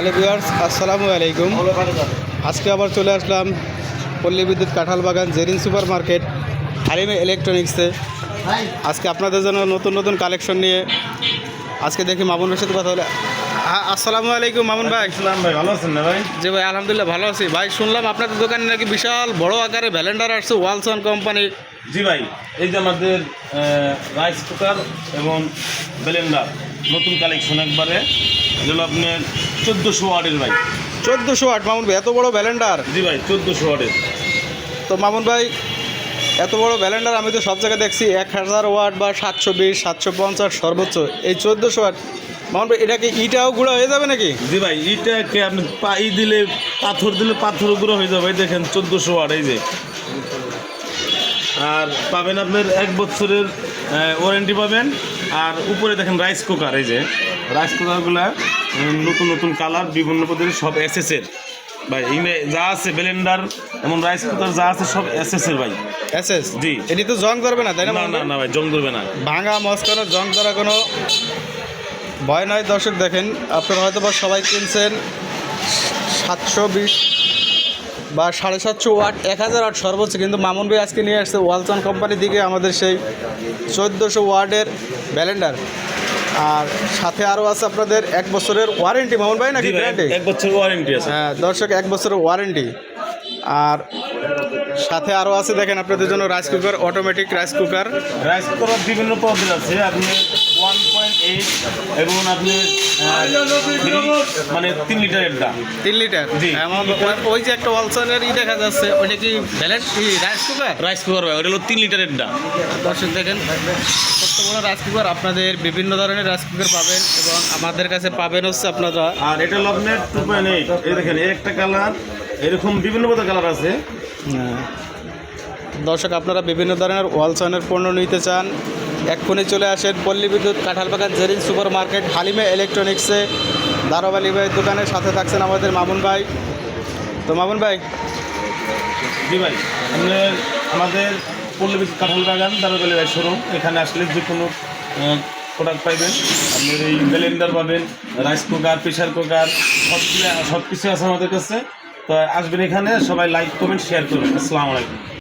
Hello viewers, আসসালামু আলাইকুম। আজকে আবার চলে আসলাম পল্লী বিদ্যুৎ কাঁঠাল বাগান জেরিন সুপার মার্কেট হালিমা ইলেকট্রনিক্সে। আজকে আপনাদের জন্য নতুন নতুন কালেকশন নিয়ে আজকে দেখি মামুনের সাথে কথা হলে। হ্যাঁ, আসসালামু আলাইকুম মামুন ভাই। ইসলাম ভাই, ভালো আছেন না ভাই? জি ভাই, আলহামদুলিল্লাহ ভালো আছি ভাই। শুনলাম আপনাদের দোকানে নাকি বিশাল বড় আকারে ব্যালেন্ডার আসছে ওয়ালসন কোম্পানির। জি ভাই, এই যে আমাদের রাইস কুকার এবং ব্লেন্ডার নতুন কালেকশন একবারে, যেগুলো আপনার 1400 ওয়াটের ভাই। 1400 ওয়াট মামুন ভাই, এত বড় ব্যালেন্ডার? জি ভাই, 1400 ওয়াটের। তো মামুন ভাই, এত বড় ব্যালেন্ডার আমি তো সব জায়গায় দেখছি 1000 ওয়াট বা 720 750 সর্বোচ্চ। এই 1400 ওয়াট মামুন ভাই, এটা কি ইটাও গুঁড়া হয়ে যাবে নাকি? জি ভাই, এইটাকে আপনি দিলে পাথর দিলে পাথর গুঁড়ো হয়ে যাবে। দেখেন 1400 ওয়াট, এই যে। আর পাবেন আপনার 1 বছরের ওয়ারেন্টি পাবেন। আর উপরে দেখেন রাইস কুকার, এই যে রাইস কুকারগুলা নতুন নতুন কালার, বিভিন্ন পদ্ধতির, সব এসএসের ভাই। এখানে যা আছে ব্লেন্ডার এমন রাইস কুকার যা আছে সব এসএসের ভাই। এসএস? জি। এটি তো জং ধরবে না তাই না? না না না ভাই, জং ধরবে না। ভাঙা মস্কানো জং ধরা কোনো ভয় নয়। দর্শক দেখেন, আপনারা হয়তো বা সবাই কিনছেন 720 বা 750 ওয়াট, 1000 ওয়াট সর্বোচ্চ, কিন্তু মামুন ভাই আজকে নিয়ে আসছে ওয়ালসন কোম্পানির দিকে আমাদের সেই 1400 ওয়াটের ব্যালেন্ডার। আর সাথে আরও আছে আপনাদের 1 বছরের ওয়ারেন্টি মামুন ভাই, নাকি গ্যারান্টি? 1 বছরের ওয়ারেন্টি আছে। হ্যাঁ দর্শক, 1 বছরের ওয়ারেন্টি। আর সাথে আরও আছে দেখেন আপনাদের জন্য rice cooker, automatic rice cooker. Rice cooker বিভিন্ন পদ্ধতি আছে, আপনি 1.8 এবং আপনি মানে 3 লিটারেরটা। 3 লিটার? জি। ওই যে একটা ওয়ালসনের দেখা যাচ্ছে, ওইটা কি ব্যালেন্স কি রাইস কুকার? রাইস কুকার ভাই, ওটা হলো 3 লিটারেরটা। দর্শক দেখেন, কত বড় রাইস কুকার। আপনাদের বিভিন্ন ধরনের রাইস কুকার পাবেন এবং আমাদের কাছে পাবেন হচ্ছে আপনারা। আর এটা হলো আপনার 2.8। এই দেখেন, এর একটা কালার, এরকম বিভিন্ন প্রকার কালার আছে। দর্শক, আপনারা বিভিন্ন ধরনের ওয়ালসনের পণ্য নিতে চান, এক্ষুনি চলে আসেন পল্লী বিদ্যুৎ কাঁঠাল বাগান জেরিন সুপার মার্কেট হালিমা ইলেকট্রনিক্সে। দারোয়ালি ভাইয়ের দোকানের সাথে থাকছেন আমাদের মামুন ভাই। তো মামুন ভাই। জি ভাই, আমাদের পল্লী বিদ্যুৎ কাঁঠাল বাগান দারোয়ালি ভাই শোরুম। এখানে আসলে যে কোনো প্রোডাক্ট পাইবেন। আপনার এই ব্লেন্ডার পাবেন, রাইস কুকার, প্রেশার কুকার, সব কিছু আছে আমাদের কাছে। তো আসবেন এখানে, সবাই লাইক করবেন, শেয়ার করবেন। আসসালামু আলাইকুম।